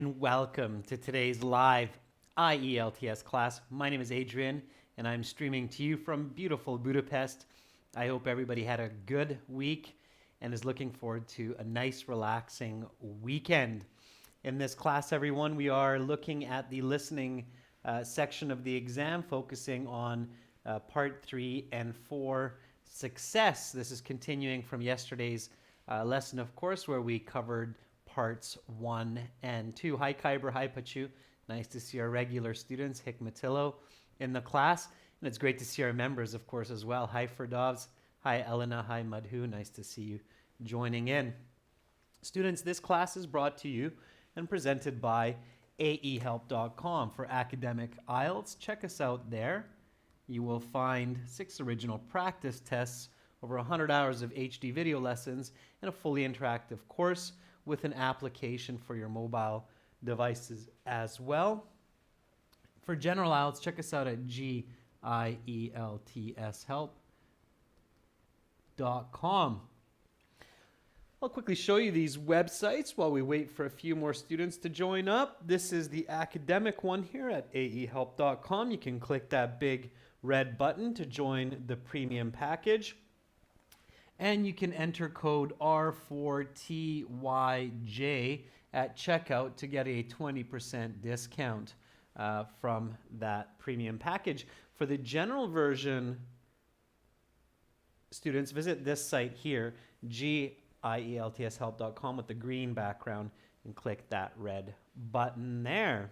Welcome to today's live IELTS class. My name is Adrian, and I'm streaming to you from beautiful Budapest. I hope everybody had a good week and is looking forward to a nice, relaxing weekend. In this class, everyone, we are looking at the listening section of the exam, focusing on part 3 and 4, success. This is continuing from yesterday's lesson, of course, where we covered parts 1 and 2. Hi, Kyber. Hi, Pachu. Nice to see our regular students, Hikmatillo, in the class. And it's great to see our members, of course, as well. Hi, Ferdovs. Hi, Elena. Hi, Madhu. Nice to see you joining in. Students, this class is brought to you and presented by aehelp.com for academic IELTS. Check us out there. You will find 6 original practice tests, over 100 hours of HD video lessons, and a fully interactive course with an application for your mobile devices as well. For general IELTS, check us out at gieltshelp.com. I'll quickly show you these websites while we wait for a few more students to join up. This is the academic one here at aehelp.com. You can click that big red button to join the premium package. And you can enter code R4TYJ at checkout to get a 20% discount from that premium package. For the general version, students, visit this site here, gieltshelp.com, with the green background, and click that red button there.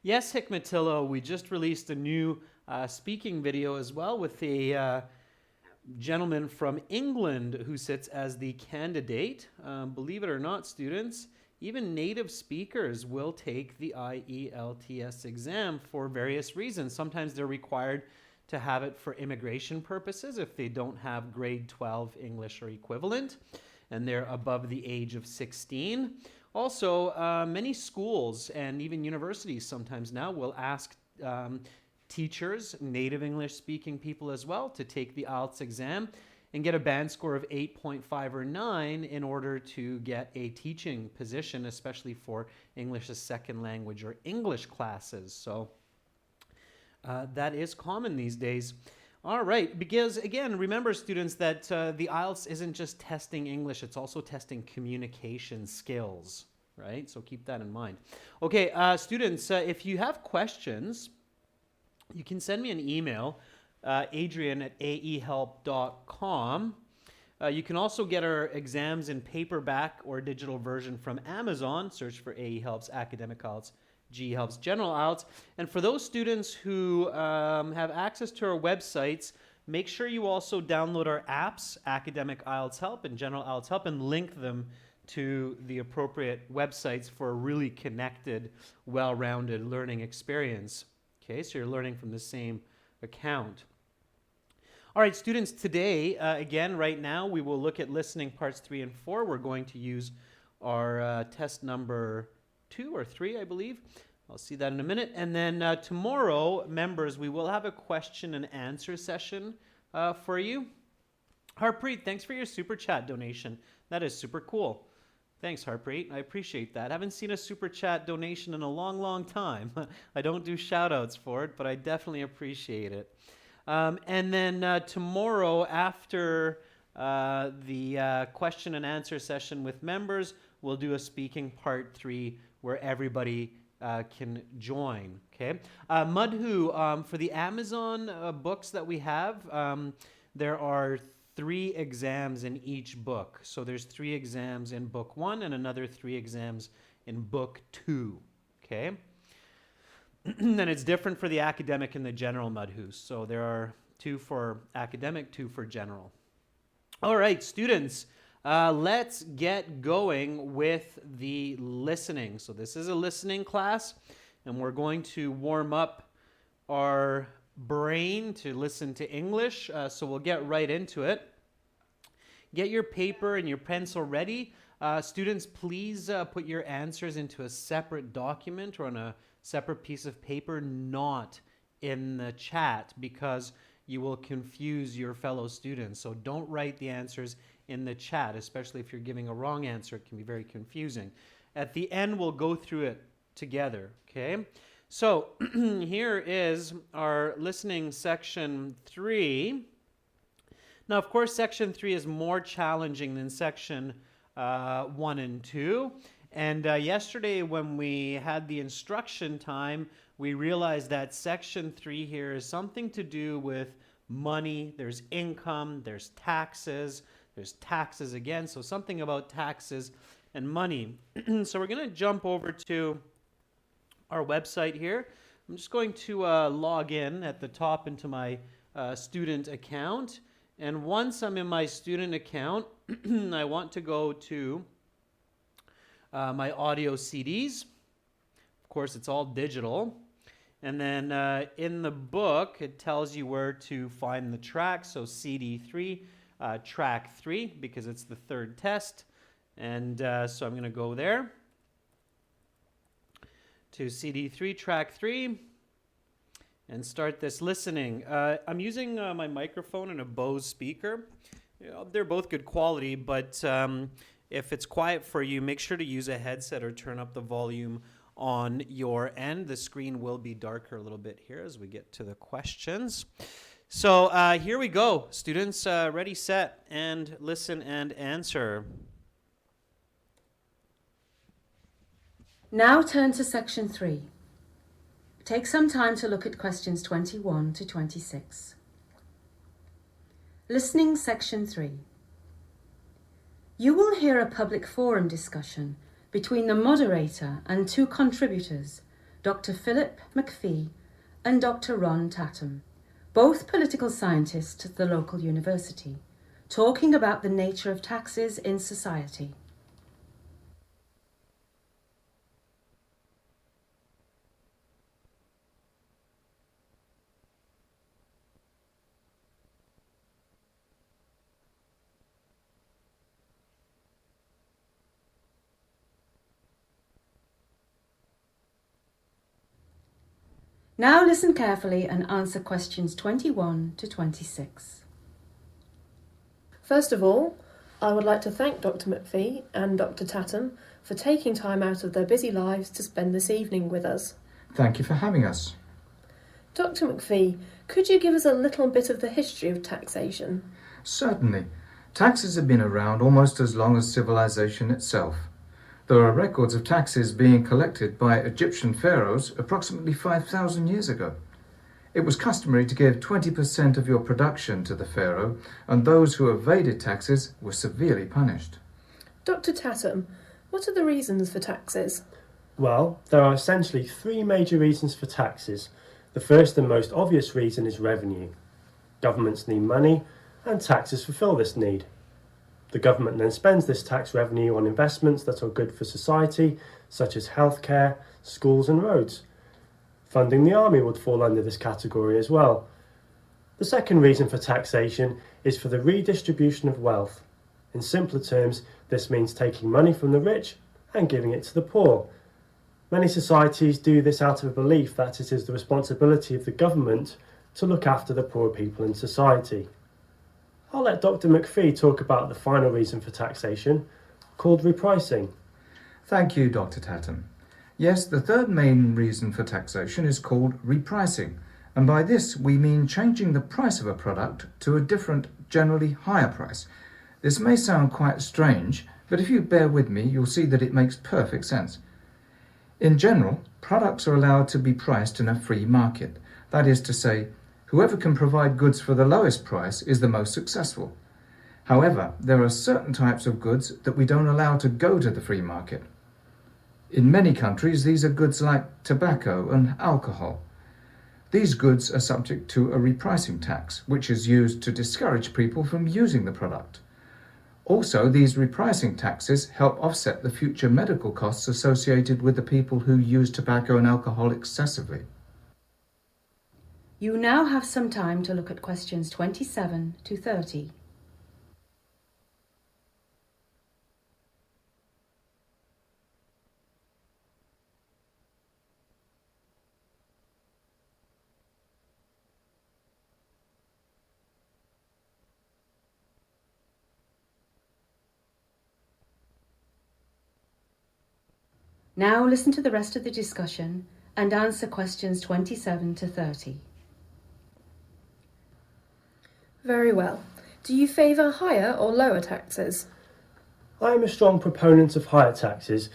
Yes, Hikmatillo, we just released a new speaking video as well with a gentleman from England who sits as the candidate. Believe it or not, students, even native speakers will take the IELTS exam for various reasons. Sometimes they're required to have it for immigration purposes if they don't have grade 12 English or equivalent, and they're above the age of 16. Also, many schools and even universities sometimes now will ask teachers, native English-speaking people as well, to take the IELTS exam and get a band score of 8.5 or 9 in order to get a teaching position, especially for English as second language or English classes. So that is common these days. All right, because again, remember students that the IELTS isn't just testing English, it's also testing communication skills, right? So keep that in mind. Okay, students, if you have questions, you can send me an email, adrian@aehelp.com. You can also get our exams in paperback or digital version from Amazon. Search for AE Helps Academic IELTS, GE Helps General IELTS. And for those students who have access to our websites, make sure you also download our apps, Academic IELTS Help and General IELTS Help, and link them to the appropriate websites for a really connected, well-rounded learning experience. Okay, so you're learning from the same account. All right, students, today, again, right now, we will look at listening parts 3 and 4. We're going to use our test number 2 or 3, I believe. I'll see that in a minute. And then tomorrow, members, we will have a question and answer session for you. Harpreet, thanks for your super chat donation. That is super cool. Thanks, Harpreet. I appreciate that. I haven't seen a super chat donation in a long, long time. I don't do shout outs for it, but I definitely appreciate it. And then tomorrow, after the question and answer session with members, we'll do a speaking part 3 where everybody can join. Okay. Madhu, for the Amazon books that we have, there are 3 exams in each book. So there's 3 exams in book 1 and another 3 exams in book 2. Okay. And it's different for the academic and the general, Madhu. So there are 2 for academic, 2 for general. All right, students, let's get going with the listening. So this is a listening class, and we're going to warm up our brain to listen to English. So we'll get right into it. Get your paper and your pencil ready. Students, please put your answers into a separate document or on a separate piece of paper, not in the chat, because you will confuse your fellow students. So don't write the answers in the chat, especially if you're giving a wrong answer. It can be very confusing. At the end, we'll go through it together, okay? So here is our listening section 3. Now, of course, section 3 is more challenging than section 1 and 2. And yesterday when we had the instruction time, we realized that section 3 here is something to do with money. There's income, there's taxes again. So something about taxes and money. So we're going to jump over to our website here. I'm just going to log in at the top into my student account. And once I'm in my student account, I want to go to my audio CDs. Of course, it's all digital. And then in the book, it tells you where to find the track. So CD3, track 3, because it's the third test. And so I'm going to go there to CD3, track 3, and start this listening. I'm using my microphone and a Bose speaker. You know, they're both good quality, but if it's quiet for you, make sure to use a headset or turn up the volume on your end. The screen will be darker a little bit here as we get to the questions. So here we go. Students, ready, set, and listen and answer. Now turn to section 3. Take some time to look at questions 21 to 26. Listening section 3. You will hear a public forum discussion between the moderator and 2 contributors, Dr. Philip McPhee and Dr. Ron Tatum, both political scientists at the local university, talking about the nature of taxes in society. Now listen carefully and answer questions 21 to 26. First of all, I would like to thank Dr. McPhee and Dr. Tatum for taking time out of their busy lives to spend this evening with us. Thank you for having us. Dr. McPhee, could you give us a little bit of the history of taxation? Certainly. Taxes have been around almost as long as civilization itself. There are records of taxes being collected by Egyptian pharaohs approximately 5,000 years ago. It was customary to give 20% of your production to the pharaoh, and those who evaded taxes were severely punished. Dr. Tatum, what are the reasons for taxes? Well, there are essentially 3 major reasons for taxes. The first and most obvious reason is revenue. Governments need money, and taxes fulfill this need. The government then spends this tax revenue on investments that are good for society, such as healthcare, schools and roads. Funding the army would fall under this category as well. The second reason for taxation is for the redistribution of wealth. In simpler terms, this means taking money from the rich and giving it to the poor. Many societies do this out of a belief that it is the responsibility of the government to look after the poor people in society. I'll let Dr. McPhee talk about the final reason for taxation, called repricing. Thank you, Dr. Tatum. Yes, the third main reason for taxation is called repricing, and by this we mean changing the price of a product to a different, generally higher price. This may sound quite strange, but if you bear with me, you'll see that it makes perfect sense. In general, products are allowed to be priced in a free market. That is to say, whoever can provide goods for the lowest price is the most successful. However, there are certain types of goods that we don't allow to go to the free market. In many countries, these are goods like tobacco and alcohol. These goods are subject to a repricing tax, which is used to discourage people from using the product. Also, these repricing taxes help offset the future medical costs associated with the people who use tobacco and alcohol excessively. You now have some time to look at questions 27 to 30. Now listen to the rest of the discussion and answer questions 27 to 30. Very well. Do you favour higher or lower taxes? I am a strong proponent of higher taxes.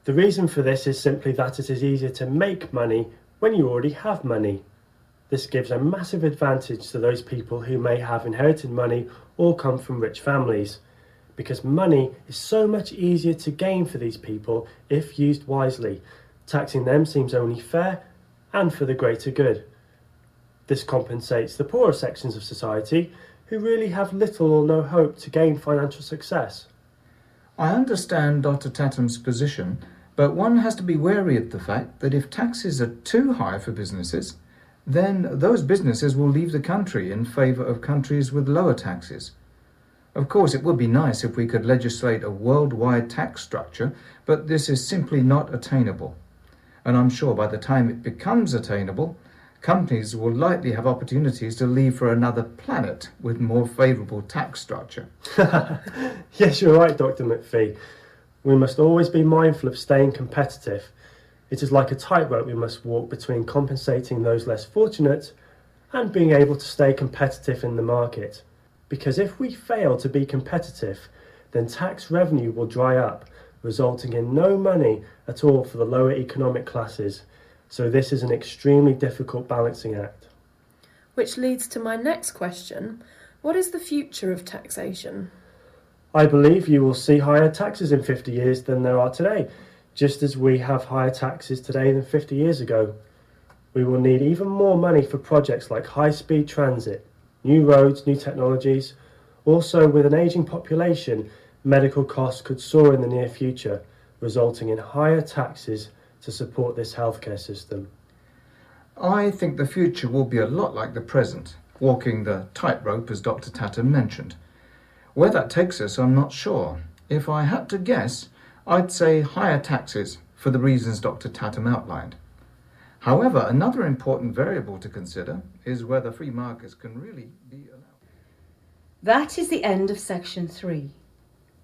The reason for this is simply that it is easier to make money when you already have money. This gives a massive advantage to those people who may have inherited money or come from rich families, because money is so much easier to gain for these people if used wisely. Taxing them seems only fair and for the greater good. This compensates the poorer sections of society who really have little or no hope to gain financial success. I understand Dr. Tatham's position, but one has to be wary of the fact that if taxes are too high for businesses, then those businesses will leave the country in favour of countries with lower taxes. Of course, it would be nice if we could legislate a worldwide tax structure, but this is simply not attainable. And I'm sure by the time it becomes attainable, companies will likely have opportunities to leave for another planet with more favourable tax structure. Yes, you're right, Dr. McPhee. We must always be mindful of staying competitive. It is like a tightrope we must walk between compensating those less fortunate and being able to stay competitive in the market. Because if we fail to be competitive, then tax revenue will dry up, resulting in no money at all for the lower economic classes. So this is an extremely difficult balancing act. Which leads to my next question. What is the future of taxation? I believe you will see higher taxes in 50 years than there are today, just as we have higher taxes today than 50 years ago. We will need even more money for projects like high-speed transit, new roads, new technologies. Also, with an ageing population, medical costs could soar in the near future, resulting in higher taxes to support this healthcare system. I think the future will be a lot like the present, walking the tightrope as Dr. Tatham mentioned. Where that takes us, I'm not sure. If I had to guess, I'd say higher taxes for the reasons Dr. Tatham outlined. However, another important variable to consider is whether free markets can really be allowed. That is the end of section 3.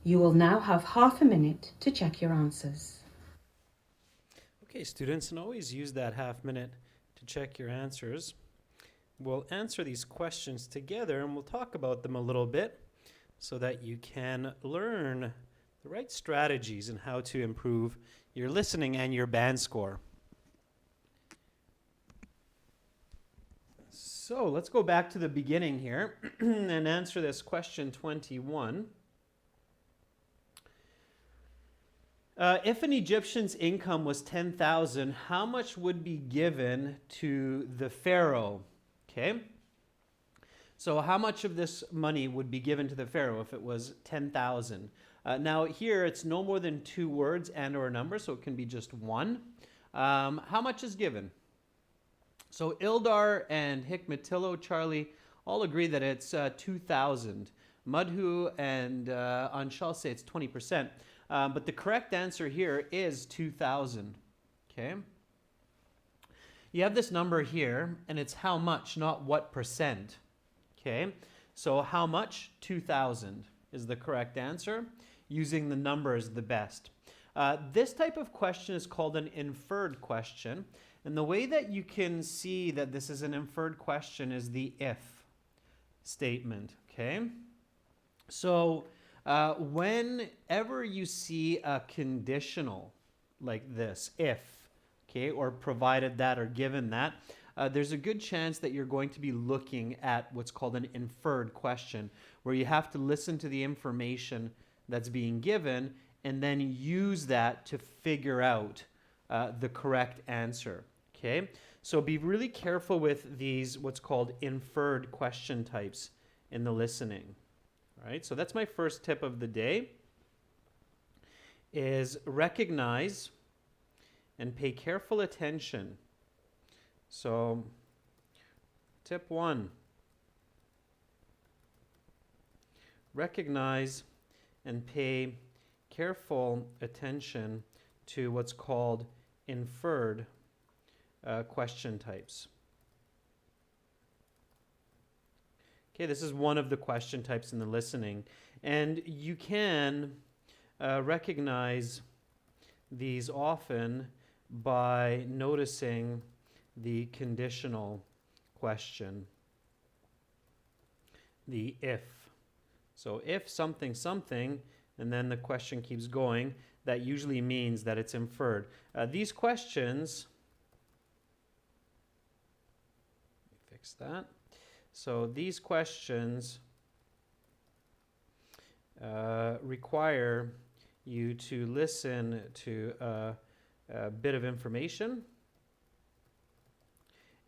You will now have half a minute to check your answers. Okay, students, and always use that half minute to check your answers. We'll answer these questions together and we'll talk about them a little bit so that you can learn the right strategies and how to improve your listening and your band score. So let's go back to the beginning here and answer this question 21. If an Egyptian's income was 10,000, how much would be given to the pharaoh? Okay. So how much of this money would be given to the pharaoh if it was 10,000? Now here it's no more than 2 words and or a number, so it can be just one. How much is given? So Ildar and Hikmatillo, Charlie, all agree that it's 2,000. Madhu and Anshal say it's 20%. But the correct answer here is 2,000. Okay. You have this number here, and it's how much, not what percent. Okay. So how much? 2,000 is the correct answer. Using the number is the best. This type of question is called an inferred question. And the way that you can see that this is an inferred question is the if statement. Okay. So whenever you see a conditional like this, if, okay, or provided that or given that, there's a good chance that you're going to be looking at what's called an inferred question, where you have to listen to the information that's being given and then use that to figure out the correct answer. Okay, so be really careful with these what's called inferred question types in the listening. All right, so that's my first tip of the day, is recognize and pay careful attention. So tip 1, recognize and pay careful attention to what's called inferred question types. Okay, this is one of the question types in the listening. And you can recognize these often by noticing the conditional question, the if. So if something something, and then the question keeps going, that usually means that it's inferred. These questions, fix that. So these questions require you to listen to a bit of information,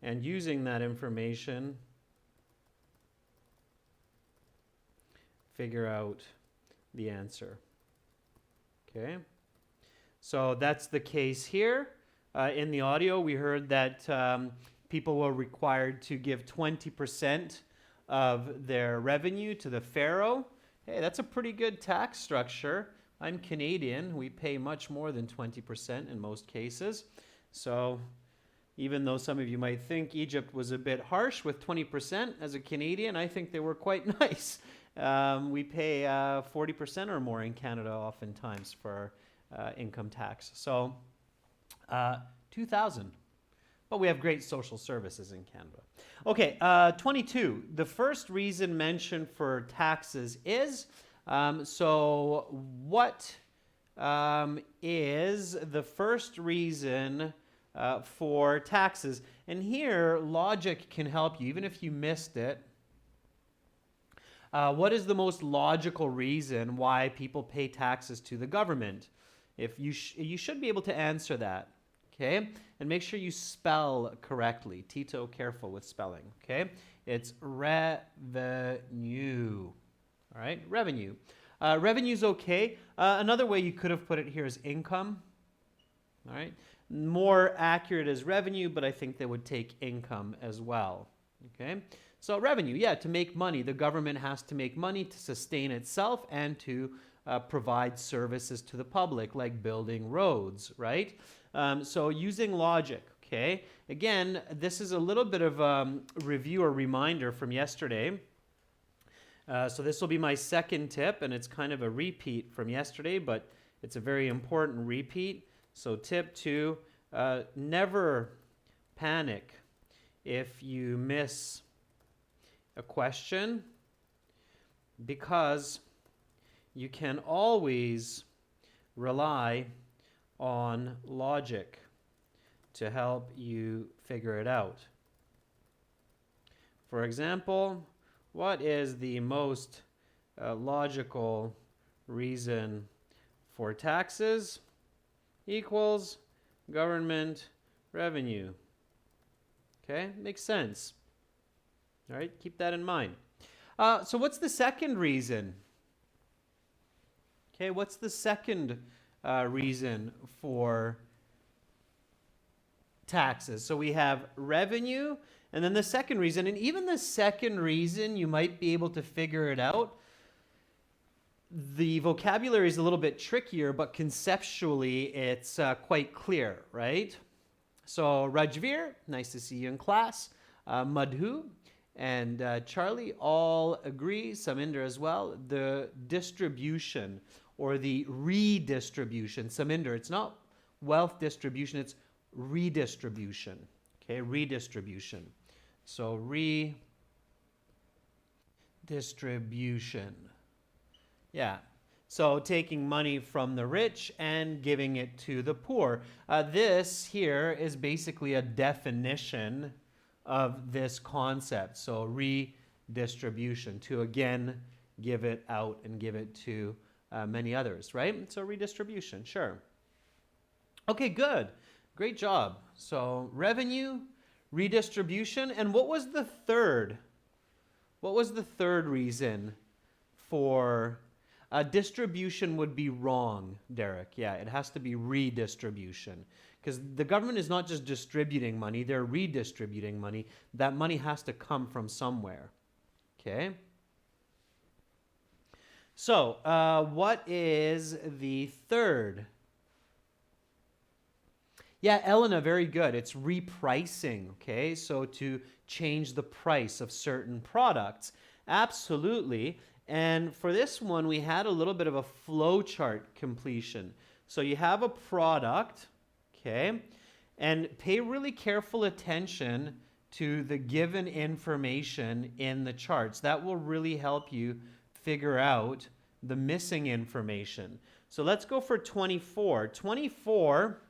and using that information, figure out the answer. Okay, so that's the case here. In the audio, we heard that people were required to give 20% of their revenue to the pharaoh. Hey, that's a pretty good tax structure. I'm Canadian. We pay much more than 20% in most cases. So even though some of you might think Egypt was a bit harsh with 20%, as a Canadian, I think they were quite nice. We pay 40% or more in Canada oftentimes for income tax. So 2,000. But we have great social services in Canada. Okay, 22. The first reason mentioned for taxes is, so what is the first reason for taxes? And here, logic can help you, even if you missed it. What is the most logical reason why people pay taxes to the government? If you should be able to answer that, okay? And make sure you spell correctly. Tito, careful with spelling, okay? It's revenue, all right? Revenue. Revenue's okay. Another way you could have put it here is income, all right? More accurate is revenue, but I think they would take income as well, okay? So revenue, yeah, to make money. The government has to make money to sustain itself and to provide services to the public, like building roads, right? So using logic, okay? Again, this is a little bit of a review or reminder from yesterday. So this will be my second tip, and it's kind of a repeat from yesterday, but it's a very important repeat. So tip 2, never panic if you miss a question, because you can always rely on logic to help you figure it out. For example, what is the most logical reason for taxes? Equals government revenue. Okay, makes sense. All right, keep that in mind. So what's the second reason? Okay, what's the second reason for taxes? So we have revenue, and then the second reason, and even the second reason, you might be able to figure it out. The vocabulary is a little bit trickier, but conceptually it's quite clear, right? So Rajveer, nice to see you in class. Madhu and Charlie all agree, Saminder as well, the distribution or the redistribution. Saminder, it's not wealth distribution, it's redistribution. Okay, redistribution. So redistribution. Yeah. So taking money from the rich and giving it to the poor. This here is basically a definition of this concept. So redistribution, to again give it out and give it to many others, right? So redistribution, sure. Okay, good. Great job. So revenue, redistribution, and what was the third? What was the third reason for distribution would be wrong, Derek. Yeah, it has to be redistribution. Because the government is not just distributing money, they're redistributing money. That money has to come from somewhere. Okay? So, what is the third? Yeah, Elena, very good. It's repricing, okay? So to change the price of certain products. Absolutely. And for this one, we had a little bit of a flowchart completion. So you have a product, okay? And pay really careful attention to the given information in the charts. That will really help you figure out the missing information. So let's go for 24. 24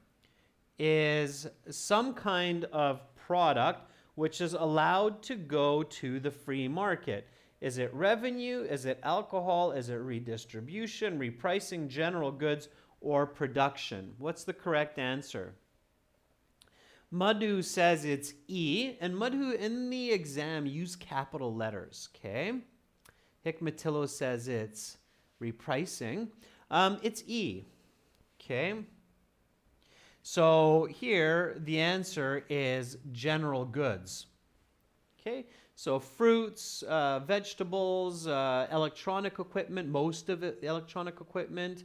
is some kind of product which is allowed to go to the free market. Is it revenue? Is it alcohol? Is it redistribution, repricing, general goods, or production? What's the correct answer? Madhu says it's E, and Madhu in the exam use capital letters, okay? Hikmatillo says it's repricing. It's E, okay? So here the answer is general goods, okay? So fruits, vegetables, electronic equipment, most of it electronic equipment,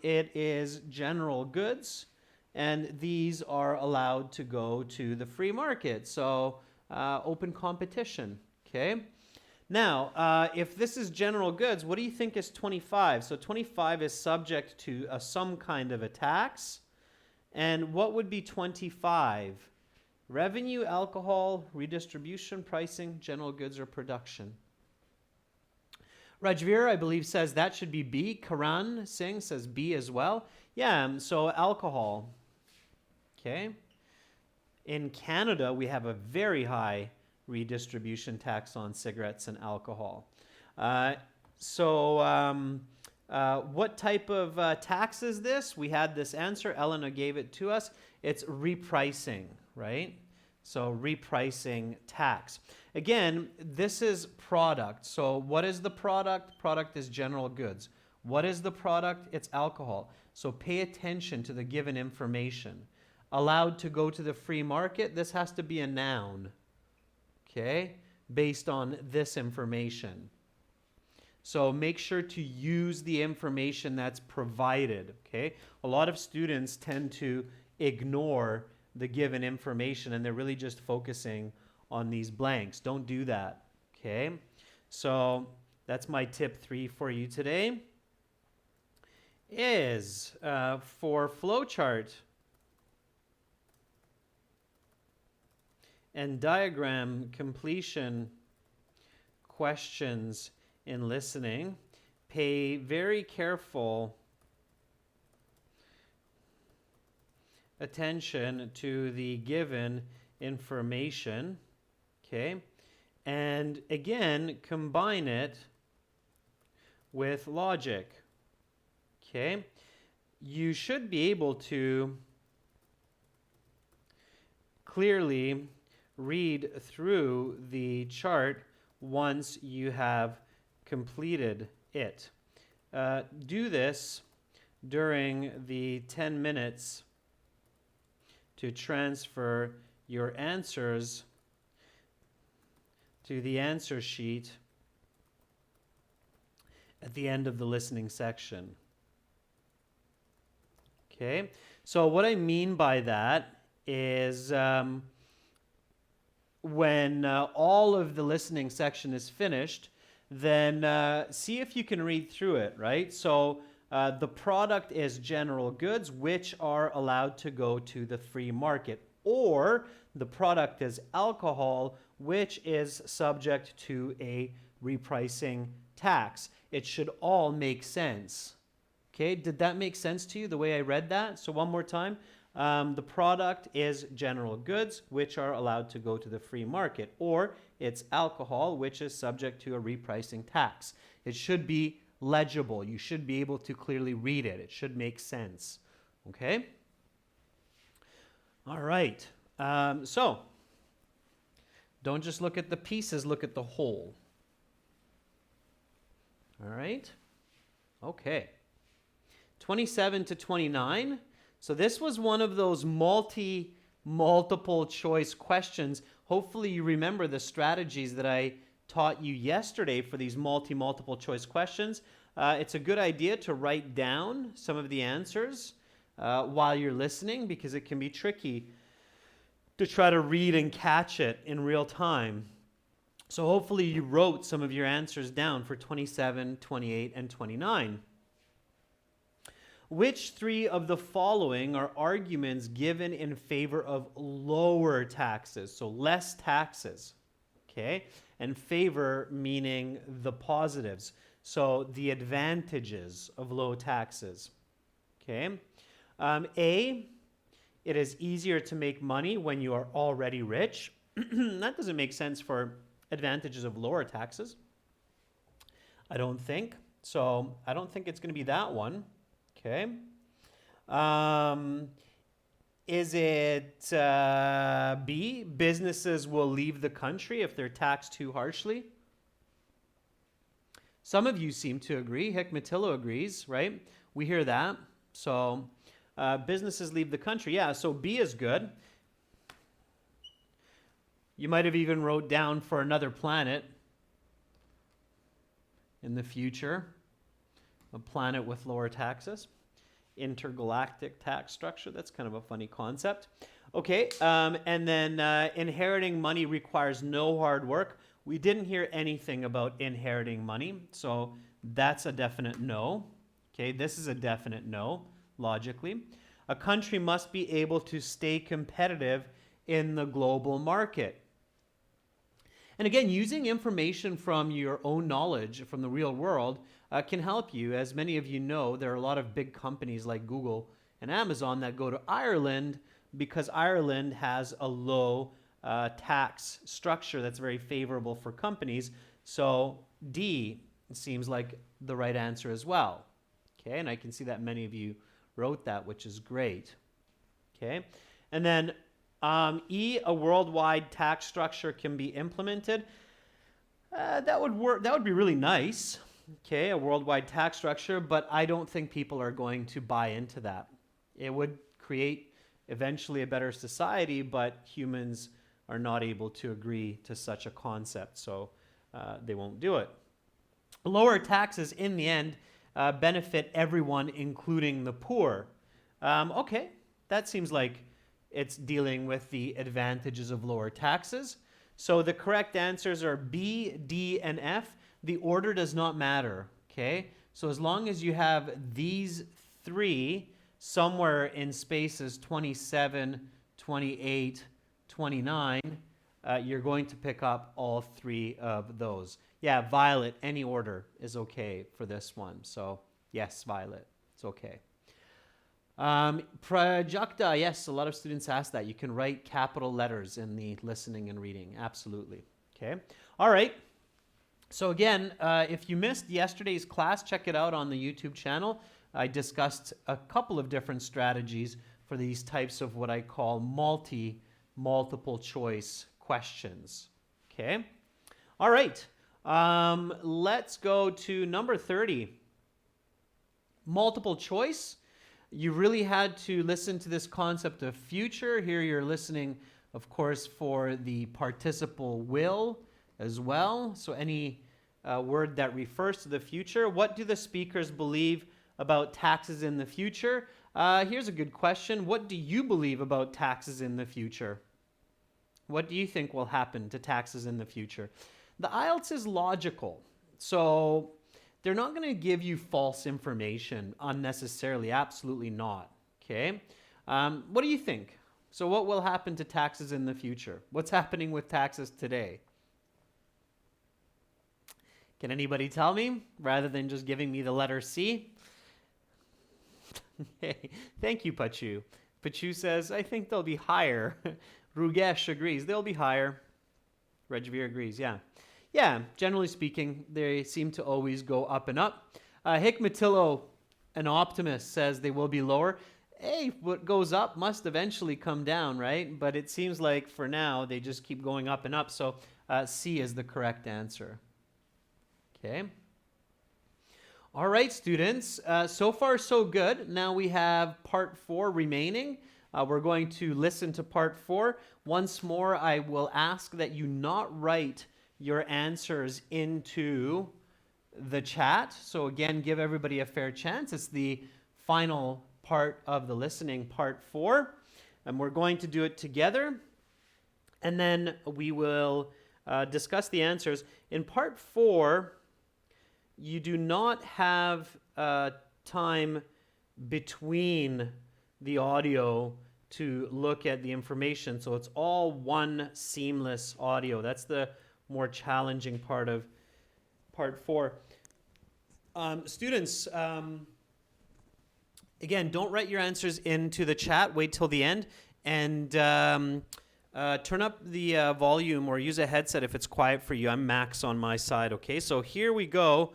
it is general goods, and these are allowed to go to the free market. So open competition, okay? Now, if this is general goods, what do you think is 25? So 25 is subject to some kind of a tax. And what would be 25? Revenue, alcohol, redistribution, pricing, general goods, or production? Rajveer, I believe, says that should be B. Karan Singh says B as well. Yeah, so alcohol. Okay. In Canada, we have a very high redistribution tax on cigarettes and alcohol. What type of tax is this? We had this answer. Elena gave it to us. It's repricing, right? So repricing tax. Again, this is product. So what is the product? Product is general goods. What is the product? It's alcohol. So pay attention to the given information. Allowed to go to the free market, this has to be a noun, okay, based on this information. So make sure to use the information that's provided, okay? A lot of students tend to ignore the given information and they're really just focusing on these blanks. Don't do that, okay? So that's my tip 3 for you today. Is for flowchart and diagram completion questions in listening, pay very careful attention to the given information, okay? And again, combine it with logic, okay? You should be able to clearly read through the chart once you have completed it. Do this during the 10 minutes to transfer your answers to the answer sheet at the end of the listening section. Okay, so what I mean by that is when all of the listening section is finished, then see if you can read through it, right? So the product is general goods, which are allowed to go to the free market. Or the product is alcohol, which is subject to a repricing tax. It should all make sense. Okay, did that make sense to you the way I read that? So one more time. The product is general goods, which are allowed to go to the free market, or it's alcohol, which is subject to a repricing tax. It should be legible. You should be able to clearly read it. It should make sense. Okay? All right. So, don't just look at the pieces, look at the whole. All right? Okay. 27 to 29. So this was one of those multiple choice questions. Hopefully you remember the strategies that I taught you yesterday for these multiple choice questions. It's a good idea to write down some of the answers while you're listening, because it can be tricky to try to read and catch it in real time. So hopefully you wrote some of your answers down for 27, 28, and 29. Which three of the following are arguments given in favor of lower taxes? So less taxes, okay? And favor meaning the positives. So the advantages of low taxes, okay? A, it is easier to make money when you are already rich. That doesn't make sense for advantages of lower taxes, I don't think. So I don't think it's going to be that one. Okay. Is it B, businesses will leave the country if they're taxed too harshly? Some of you seem to agree. Hick Matillo agrees, right? We hear that. So businesses leave the country. Yeah, so B is good. You might have even wrote down for another planet in the future, a planet with lower taxes. Intergalactic tax structure. That's kind of a funny concept. Okay, and then inheriting money requires no hard work. We didn't hear anything about inheriting money, so that's a definite no. Okay, this is a definite no, logically. A country must be able to stay competitive in the global market. And again, using information from your own knowledge from the real world can help you. As many of you know, there are a lot of big companies like Google and Amazon that go to Ireland because Ireland has a low tax structure that's very favorable for companies. So D seems like the right answer as well. Okay, and I can see that many of you wrote that, which is great. Okay, and then E, a worldwide tax structure can be implemented. That would work. That would be really nice. Okay, a worldwide tax structure, but I don't think people are going to buy into that. It would create eventually a better society, but humans are not able to agree to such a concept, so they won't do it. Lower taxes, in the end, benefit everyone, including the poor. Okay, that seems like it's dealing with the advantages of lower taxes. So the correct answers are B, D, and F. The order does not matter, okay? So as long as you have these three somewhere in spaces 27, 28, 29, you're going to pick up all three of those. Yeah, Violet, any order is okay for this one. So yes, Violet, it's okay. Prajakta, yes, a lot of students ask that. You can write capital letters in the listening and reading. Absolutely. Okay. All right. So again, if you missed yesterday's class, check it out on the YouTube channel. I discussed a couple of different strategies for these types of what I call multiple choice questions. Okay. All right. Let's go to number 30. Multiple choice. You really had to listen to this concept of future. Here you're listening, of course, for the participle will as well. So any word that refers to the future. What do the speakers believe about taxes in the future? Here's a good question. What do you believe about taxes in the future? What do you think will happen to taxes in the future? The IELTS is logical. So they're not going to give you false information unnecessarily. Absolutely not. Okay. What do you think? So what will happen to taxes in the future? What's happening with taxes today? Can anybody tell me rather than just giving me the letter C? Hey, thank you, Pachu. Pachu says, I think they'll be higher. Rugesh agrees. They'll be higher. Rejveer agrees. Yeah. Yeah, generally speaking, they seem to always go up and up. Hick Matillo, an optimist, says they will be lower. Hey, what goes up must eventually come down, right? But it seems like for now, they just keep going up and up. So C is the correct answer. Okay. All right, students. So far, so good. Now we have part 4 remaining. We're going to listen to part 4. Once more, I will ask that you not write your answers into the chat. So again, give everybody a fair chance. It's the final part of the listening, part 4. And we're going to do it together. And then we will discuss the answers. In part 4, you do not have time between the audio to look at the information. So it's all one seamless audio. That's the more challenging part of part 4. Students, again, don't write your answers into the chat. Wait till the end. And turn up the volume or use a headset if it's quiet for you. I'm max on my side, okay? So here we go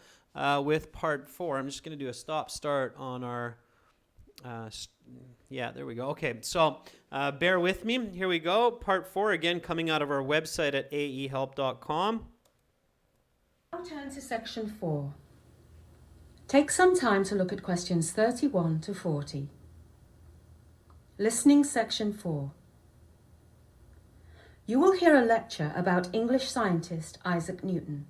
with part 4. I'm just going to do a stop-start on our... yeah, there we go. Okay, so bear with me. Here we go. Part 4, again, coming out of our website at aehelp.com. Now turn to section 4. Take some time to look at questions 31 to 40. Listening section 4. You will hear a lecture about English scientist Isaac Newton.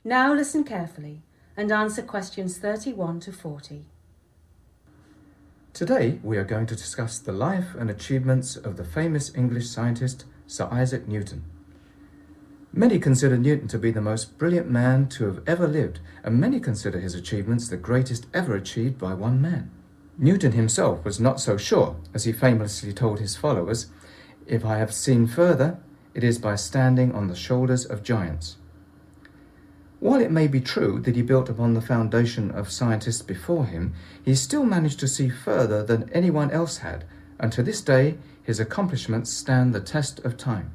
Now listen carefully and answer questions 31 to 40. Today we are going to discuss the life and achievements of the famous English scientist Sir Isaac Newton. Many consider Newton to be the most brilliant man to have ever lived, and many consider his achievements the greatest ever achieved by one man. Newton himself was not so sure, as he famously told his followers, "If I have seen further, it is by standing on the shoulders of giants." While it may be true that he built upon the foundation of scientists before him, he still managed to see further than anyone else had, and to this day his accomplishments stand the test of time.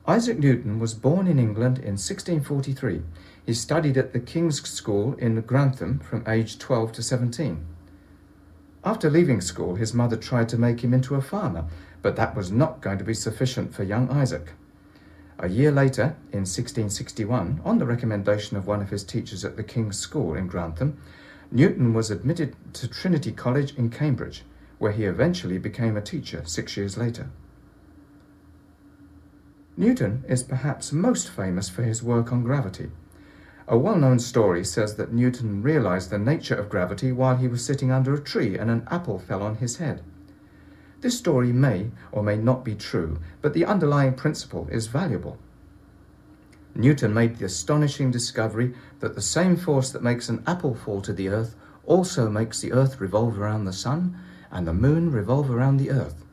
Isaac Newton was born in England in 1643. He studied at the King's School in Grantham from age 12 to 17. After leaving school, his mother tried to make him into a farmer, but that was not going to be sufficient for young Isaac. A year later, in 1661, on the recommendation of one of his teachers at the King's School in Grantham, Newton was admitted to Trinity College in Cambridge, where he eventually became a teacher 6 years later. Newton is perhaps most famous for his work on gravity. A well-known story says that Newton realized the nature of gravity while he was sitting under a tree and an apple fell on his head. This story may or may not be true, but the underlying principle is valuable. Newton made the astonishing discovery that the same force that makes an apple fall to the earth also makes the earth revolve around the sun and the moon revolve around the earth.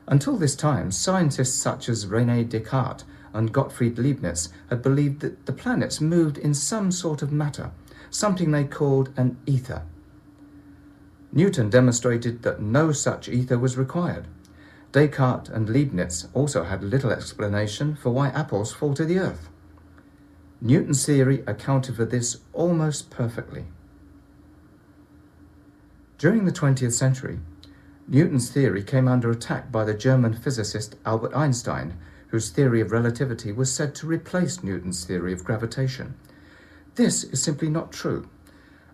Until this time, scientists such as René Descartes and Gottfried Leibniz had believed that the planets moved in some sort of matter, something they called an ether. Newton demonstrated that no such ether was required. Descartes and Leibniz also had little explanation for why apples fall to the earth. Newton's theory accounted for this almost perfectly. During the 20th century, Newton's theory came under attack by the German physicist Albert Einstein, whose theory of relativity was said to replace Newton's theory of gravitation. This is simply not true.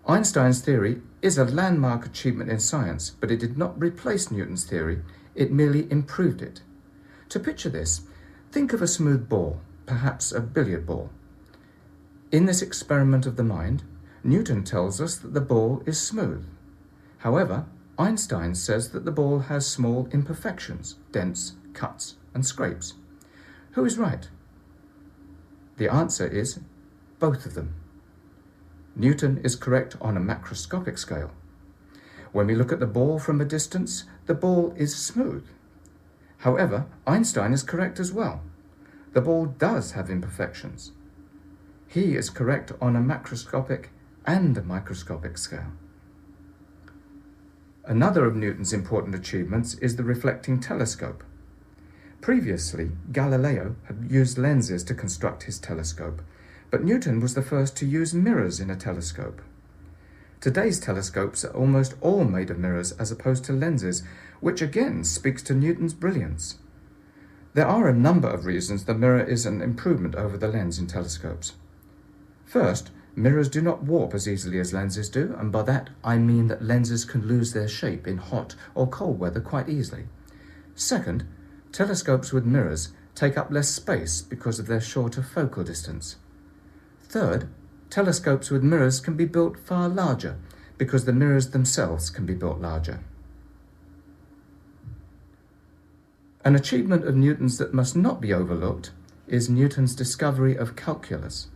Einstein's theory is a landmark achievement in science, but it did not replace Newton's theory, it merely improved it. To picture this, think of a smooth ball, perhaps a billiard ball. In this experiment of the mind, Newton tells us that the ball is smooth. However, Einstein says that the ball has small imperfections, dents, cuts, and scrapes. Who is right? The answer is both of them. Newton is correct on a macroscopic scale. When we look at the ball from a distance, the ball is smooth. However, Einstein is correct as well. The ball does have imperfections. He is correct on a macroscopic and a microscopic scale. Another of Newton's important achievements is the reflecting telescope. Previously, Galileo had used lenses to construct his telescope, but Newton was the first to use mirrors in a telescope. Today's telescopes are almost all made of mirrors as opposed to lenses, which again speaks to Newton's brilliance. There are a number of reasons the mirror is an improvement over the lens in telescopes. First, mirrors do not warp as easily as lenses do, and by that I mean that lenses can lose their shape in hot or cold weather quite easily. Second, telescopes with mirrors take up less space because of their shorter focal distance. Third, telescopes with mirrors can be built far larger because the mirrors themselves can be built larger. An achievement of Newton's that must not be overlooked is Newton's discovery of calculus.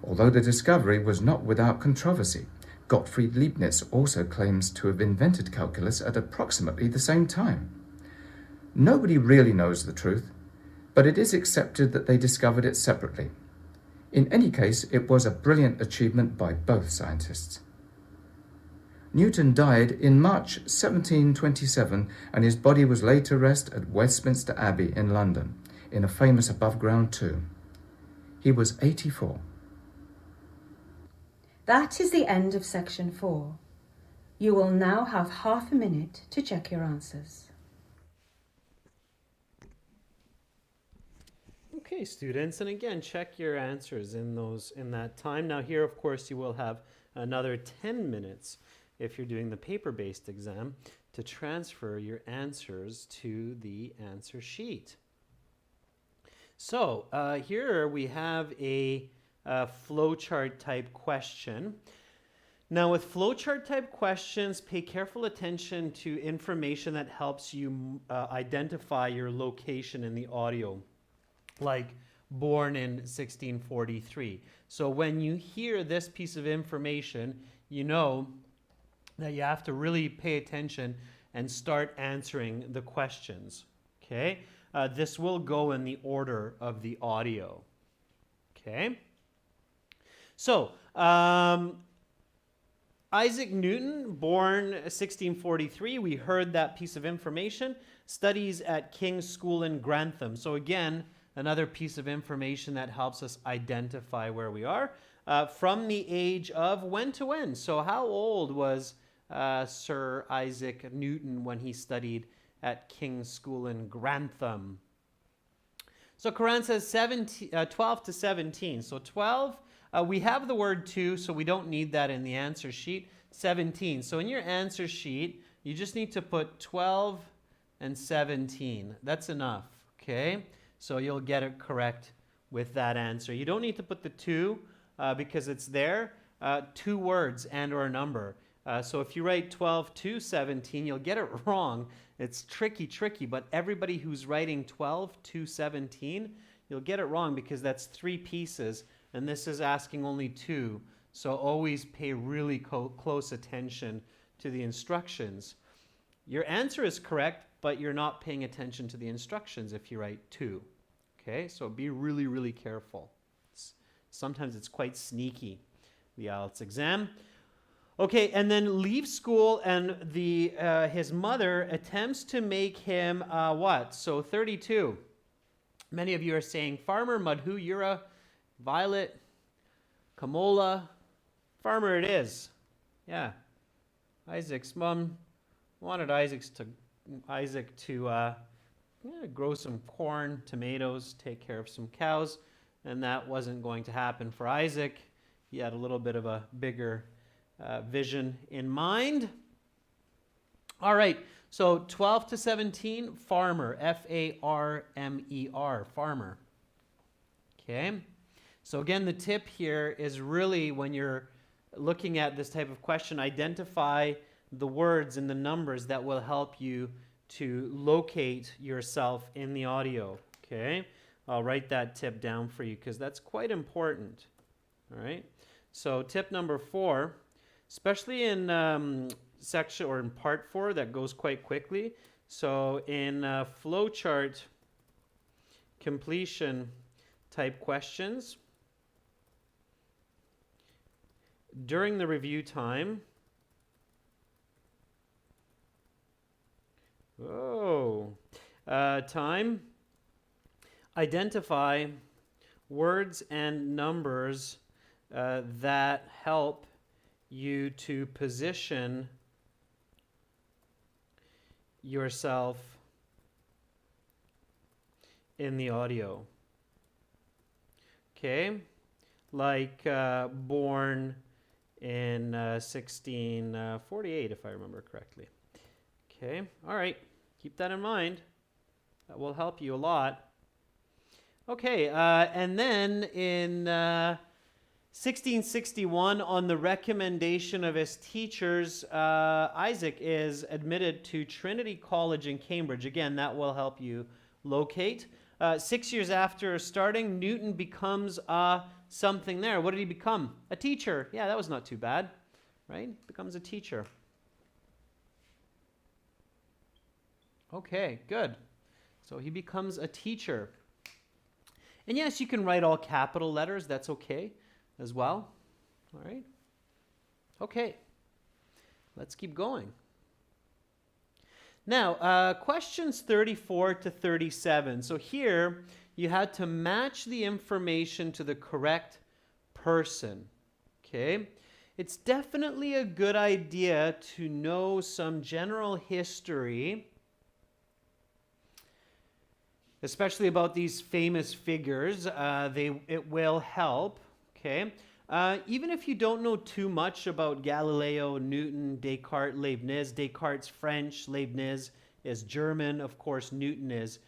Although the discovery was not without controversy, Gottfried Leibniz also claims to have invented calculus at approximately the same time. Nobody really knows the truth, but it is accepted that they discovered it separately. In any case, it was a brilliant achievement by both scientists. Newton died in March 1727, and his body was laid to rest at Westminster Abbey in London, in a famous above-ground tomb. He was 84. That is the end of section 4. You will now have half a minute to check your answers. Okay, students, and again, check your answers in that time. Now here, of course, you will have another 10 minutes if you're doing the paper-based exam to transfer your answers to the answer sheet. So here we have a flowchart type question. Now with flowchart type questions, pay careful attention to information that helps you identify your location in the audio, like born in 1643. So when you hear this piece of information, you know that you have to really pay attention and start answering the questions. Okay? This will go in the order of the audio. Okay? So, Isaac Newton, born 1643, we heard that piece of information, studies at King's School in Grantham. So again, another piece of information that helps us identify where we are. From the age of when to when? So how old was Sir Isaac Newton when he studied at King's School in Grantham? So Quran says 12 to 17. So 12, we have the word to, so we don't need that in the answer sheet. 17. So in your answer sheet, you just need to put 12 and 17. That's enough, okay? So you'll get it correct with that answer. You don't need to put the 2 because it's there. 2 words and or a number. So if you write 12 to 17, you'll get it wrong. It's tricky, but everybody who's writing 12 to 17, you'll get it wrong because that's 3 pieces, and this is asking only 2. So always pay really close attention to the instructions. Your answer is correct, but you're not paying attention to the instructions if you write 2. Okay, so be really careful. Sometimes it's quite sneaky, the IELTS exam. Okay, and then leaves school, and his mother attempts to make him what? So 32. Many of you are saying Farmer, Madhu, Yura, Violet, Kamola. Farmer it is. Yeah. Isaac's mom wanted Isaac to grow some corn, tomatoes, take care of some cows, and that wasn't going to happen for Isaac. He had a little bit of a bigger vision in mind. All right, so 12 to 17, farmer, F-A-R-M-E-R, farmer. Okay, so again, the tip here is really when you're looking at this type of question, identify the words and the numbers that will help you to locate yourself in the audio. Okay, I'll write that tip down for you because that's quite important. All right, so tip number 4, especially in section or in part 4, that goes quite quickly. So in flowchart completion type questions, during the review time, identify words and numbers that help you to position yourself in the audio. Okay, like born in 1648, if I remember correctly. Okay, all right, keep that in mind. That will help you a lot. Okay, and then in 1661, on the recommendation of his teachers, Isaac is admitted to Trinity College in Cambridge. Again, that will help you locate. 6 years after starting, Newton becomes something there. What did he become? A teacher. Yeah, that was not too bad, right? Becomes a teacher. Okay, good. So he becomes a teacher. And yes, you can write all capital letters. That's okay as well. All right. Okay. Let's keep going. Now, questions 34 to 37. So here, you had to match the information to the correct person. Okay. It's definitely a good idea to know some general history, especially about these famous figures. It will help, okay? Even if you don't know too much about Galileo, Newton, Descartes, Leibniz. Descartes' French, Leibniz is German. Of course, Newton is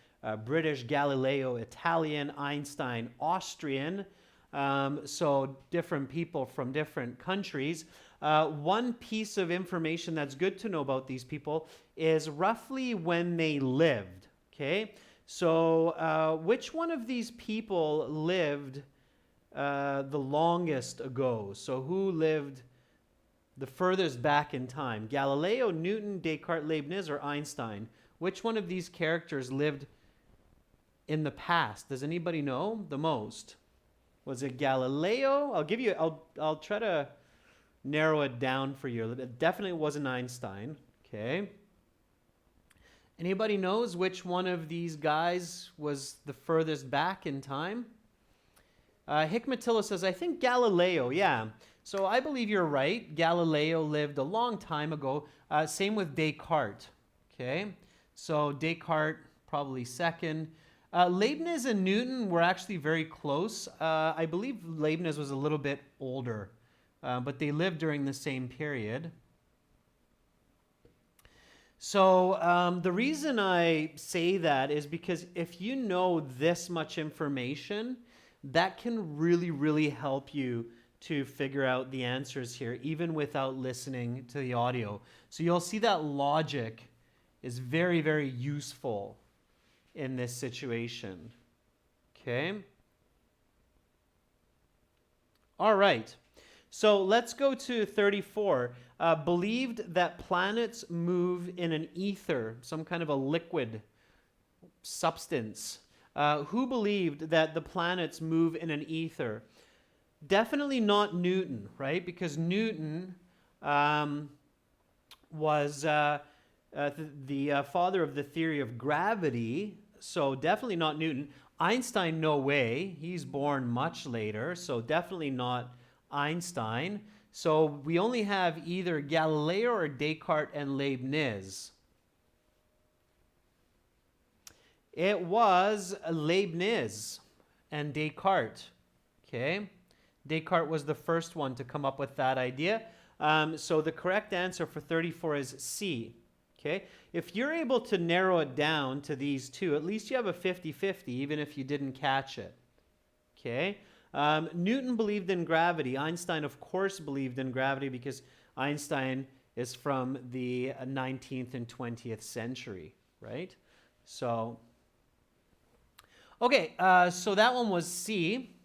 British, Galileo, Italian, Einstein, Austrian. So different people from different countries. One piece of information that's good to know about these people is roughly when they lived, okay? So which one of these people lived the longest ago? So who lived the furthest back in time? Galileo, Newton, Descartes, Leibniz, or Einstein? Which one of these characters lived in the past? Does anybody know the most? Was it Galileo? I'll try to narrow it down for you. It definitely wasn't Einstein. Okay. Anybody knows which one of these guys was the furthest back in time? Hikmatilla says, I think Galileo, yeah. So I believe you're right. Galileo lived a long time ago. Same with Descartes. Okay. So Descartes, probably second. Leibniz and Newton were actually very close. I believe Leibniz was a little bit older, but they lived during the same period. So the reason I say that is because if you know this much information, that can really, really help you to figure out the answers here, even without listening to the audio. So you'll see that logic is very, very useful in this situation. Okay? All right. So let's go to 34. Believed that planets move in an ether, some kind of a liquid substance. Who believed that the planets move in an ether? Definitely not Newton, right? Because Newton was the father of the theory of gravity, so definitely not Newton. Einstein, no way. He's born much later, so definitely not Einstein. So we only have either Galileo or Descartes and Leibniz. It was Leibniz and Descartes. Okay? Descartes was the first one to come up with that idea. So the correct answer for 34 is C. Okay? If you're able to narrow it down to these two, at least you have a 50-50, even if you didn't catch it. Okay? Newton believed in gravity. Einstein, of course, believed in gravity because Einstein is from the 19th and 20th century, right? So, okay, so that one was C.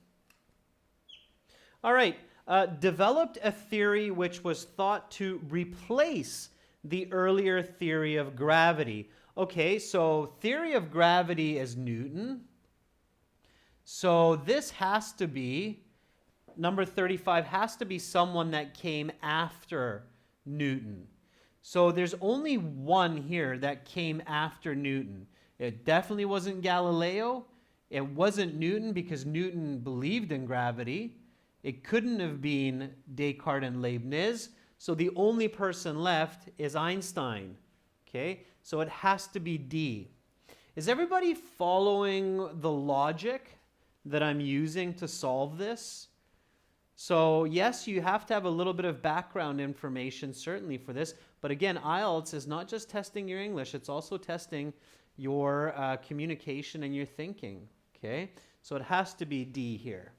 All right, developed a theory which was thought to replace the earlier theory of gravity. Okay, so theory of gravity is Newton. So this has to be, number 35 has to be someone that came after Newton. So there's only one here that came after Newton. It definitely wasn't Galileo. It wasn't Newton because Newton believed in gravity. It couldn't have been Descartes and Leibniz. So the only person left is Einstein. Okay, so it has to be D. Is everybody following the logic that I'm using to solve this? So yes, you have to have a little bit of background information certainly for this, but again, IELTS is not just testing your English, it's also testing your communication and your thinking, okay? So it has to be D here.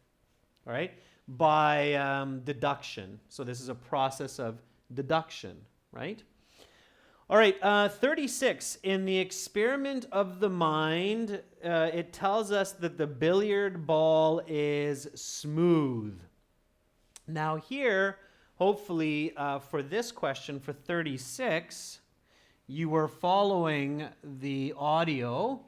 All right? By deduction. So this is a process of deduction, right? All right, 36. In the experiment of the mind, it tells us that the billiard ball is smooth. Now here, hopefully for this question, for 36, you were following the audio,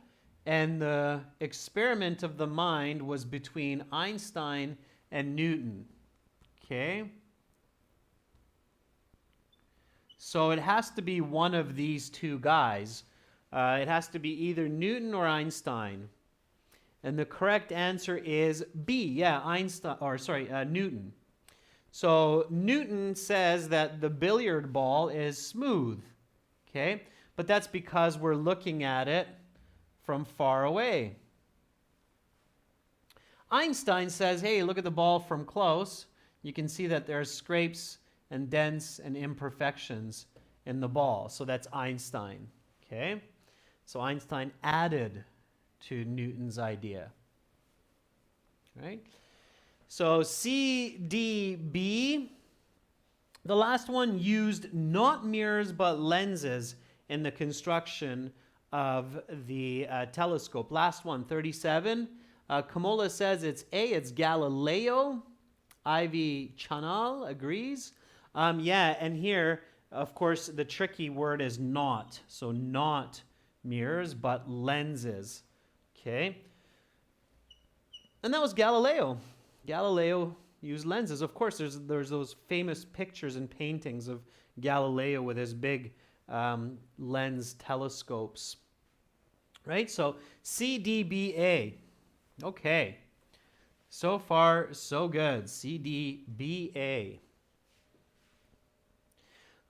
and the experiment of the mind was between Einstein and Newton. Okay? So it has to be one of these two guys. It has to be either Newton or Einstein. And the correct answer is B. Yeah, Newton. So Newton says that the billiard ball is smooth. Okay? But that's because we're looking at it from far away. Einstein says, hey, look at the ball from close. You can see that there are scrapes and dents and imperfections in the ball. So that's Einstein. Okay? So Einstein added to Newton's idea. Right? So C, D, B. The last one used not mirrors but lenses in the construction of the telescope. Last one, 37. Kamola says it's A, it's Galileo. Ivy Chanal agrees. Yeah, and here, of course, the tricky word is not. So not mirrors, but lenses. Okay? And that was Galileo. Galileo used lenses. Of course, there's those famous pictures and paintings of Galileo with his big lens telescopes. Right? So CDBA. Okay. So far, so good. CDBA.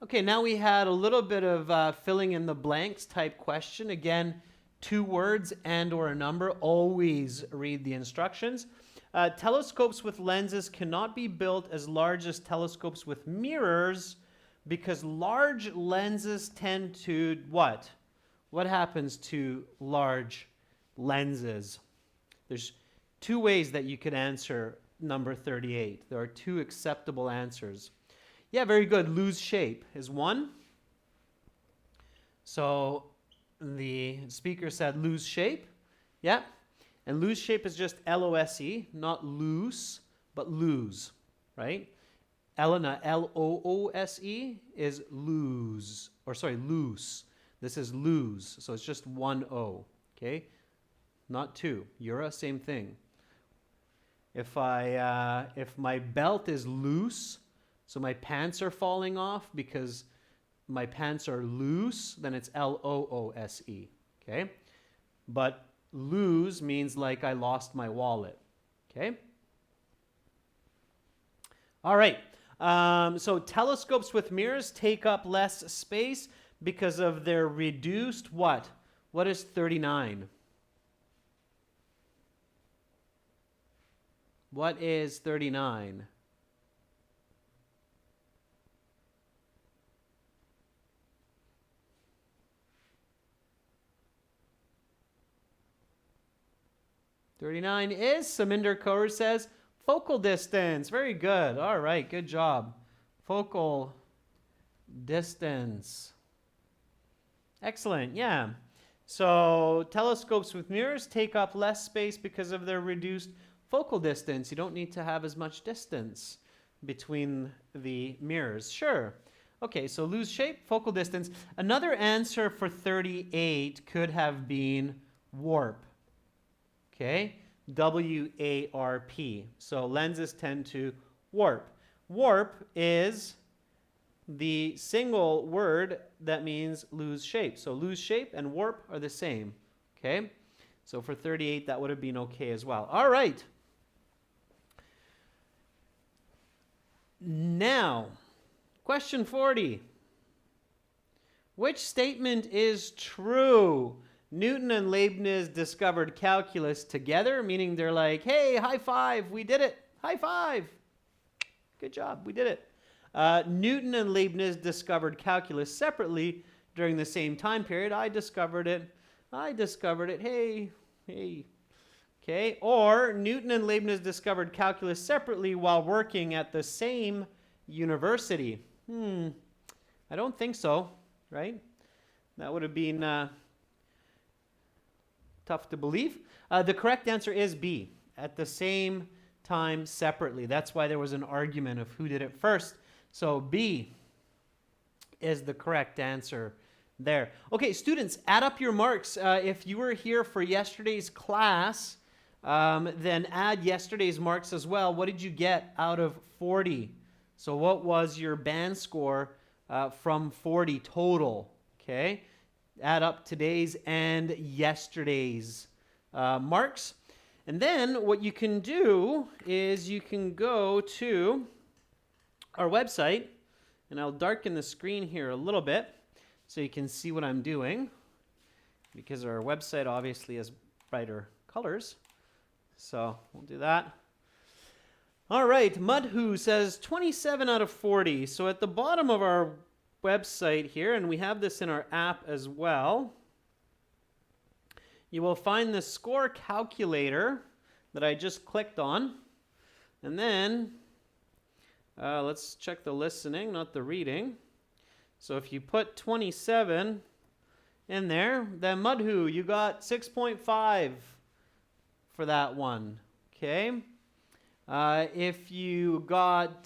Okay, now we had a little bit of filling in the blanks type question. Again, 2 words and or a number. Always read the instructions. Telescopes with lenses cannot be built as large as telescopes with mirrors because large lenses tend to what? What happens to large lenses? There's 2 ways that you could answer number 38. There are 2 acceptable answers. Yeah, very good. Lose shape is one. So the speaker said lose shape. Yeah. And lose shape is just L-O-S-E, not loose, but lose, right? Elena, L-O-O-S-E, is lose, or sorry, loose. This is lose, so it's just 1 O, okay? Not 2. Yura, same thing. If my belt is loose, so my pants are falling off because my pants are loose, then it's L-O-O-S-E, okay? But lose means like I lost my wallet, okay? All right, so telescopes with mirrors take up less space because of their reduced what? What is 39? What is 39? $39 is, Saminder Kaur says, focal distance. Very good. All right, good job. Focal distance. Excellent, yeah. So telescopes with mirrors take up less space because of their reduced focal distance. You don't need to have as much distance between the mirrors. Sure. Okay, so lose shape, focal distance. Another answer for 38 could have been warp. Okay, W-A-R-P. So lenses tend to warp. Warp is the single word that means lose shape. So lose shape and warp are the same. Okay, so for 38, that would have been okay as well. All right. Now, question 40. Which statement is true? Newton and Leibniz discovered calculus together, meaning they're like, hey, high five, we did it. High five. Good job, we did it. Newton and Leibniz discovered calculus separately during the same time period. I discovered it. Hey. Okay, or Newton and Leibniz discovered calculus separately while working at the same university. I don't think so, right? That would have been tough to believe. The correct answer is B, at the same time separately. That's why there was an argument of who did it first. So B is the correct answer there. Okay, students, add up your marks. If you were here for yesterday's class, then add yesterday's marks as well. What did you get out of 40? So what was your band score from 40 total? Okay, add up today's and yesterday's marks. And then what you can do is you can go to our website, and I'll darken the screen here a little bit so you can see what I'm doing, because our website obviously has brighter colors. So we'll do that. All right, Mudhoo says 27 out of 40. So at the bottom of our website here, and we have this in our app as well, you will find the score calculator that I just clicked on. And then let's check the listening, not the reading. So if you put 27 in there, then Mudhoo, you got 6.5 for that one. Okay. If you got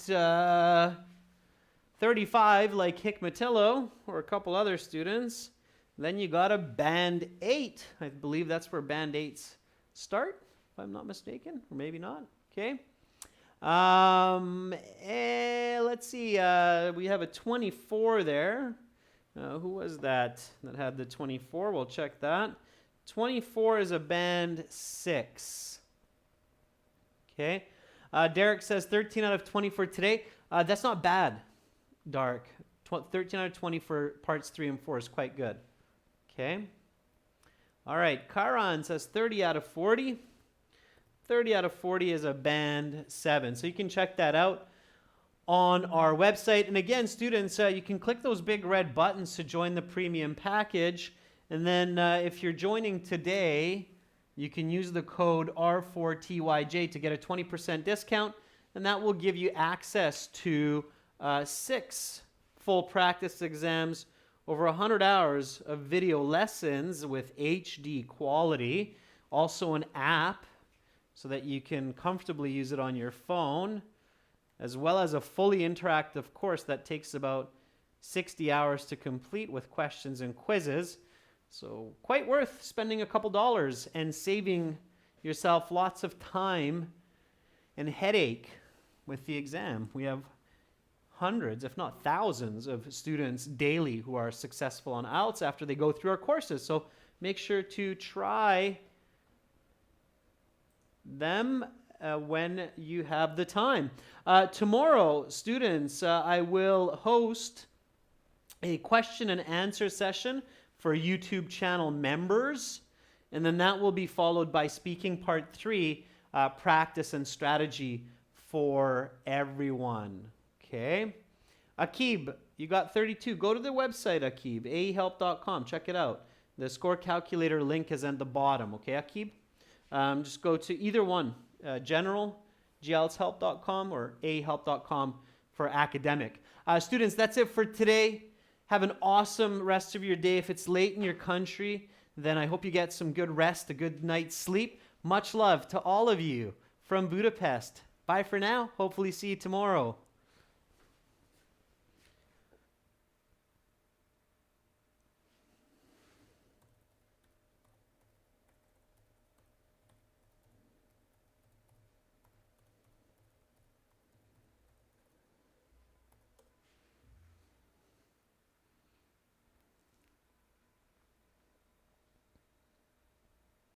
35 like Hikmatillo or a couple other students, then you got a band 8. I believe that's where band 8s start, if I'm not mistaken, or maybe not. Okay. Let's see. We have a 24 there. Who was that had the 24? We'll check that. 24 is a band 6. Okay. Derek says 13 out of 20 for today. That's not bad, Dark. 13 out of 20 for parts 3 and 4 is quite good. Okay. All right. Karan says 30 out of 40. 30 out of 40 is a band 7. So you can check that out on our website. And again, students, you can click those big red buttons to join the premium package. And then if you're joining today, you can use the code R4TYJ to get a 20% discount. And that will give you access to 6 full practice exams, over 100 hours of video lessons with HD quality, also an app so that you can comfortably use it on your phone, as well as a fully interactive course that takes about 60 hours to complete with questions and quizzes. So quite worth spending a couple dollars and saving yourself lots of time and headache with the exam. We have hundreds, if not thousands, of students daily who are successful on IELTS after they go through our courses. So make sure to try them when you have the time. Tomorrow, students, I will host a question and answer session for YouTube channel members, and then that will be followed by speaking part 3, practice and strategy for everyone. Okay. Akib, you got 32. Go to the website, Akib, aehelp.com. Check it out. The score calculator link is at the bottom. Okay, Akib? Just go to either one, general, glshelp.com, or ahelp.com for academic. Students, that's it for today. Have an awesome rest of your day. If it's late in your country, then I hope you get some good rest, a good night's sleep. Much love to all of you from Budapest. Bye for now. Hopefully see you tomorrow.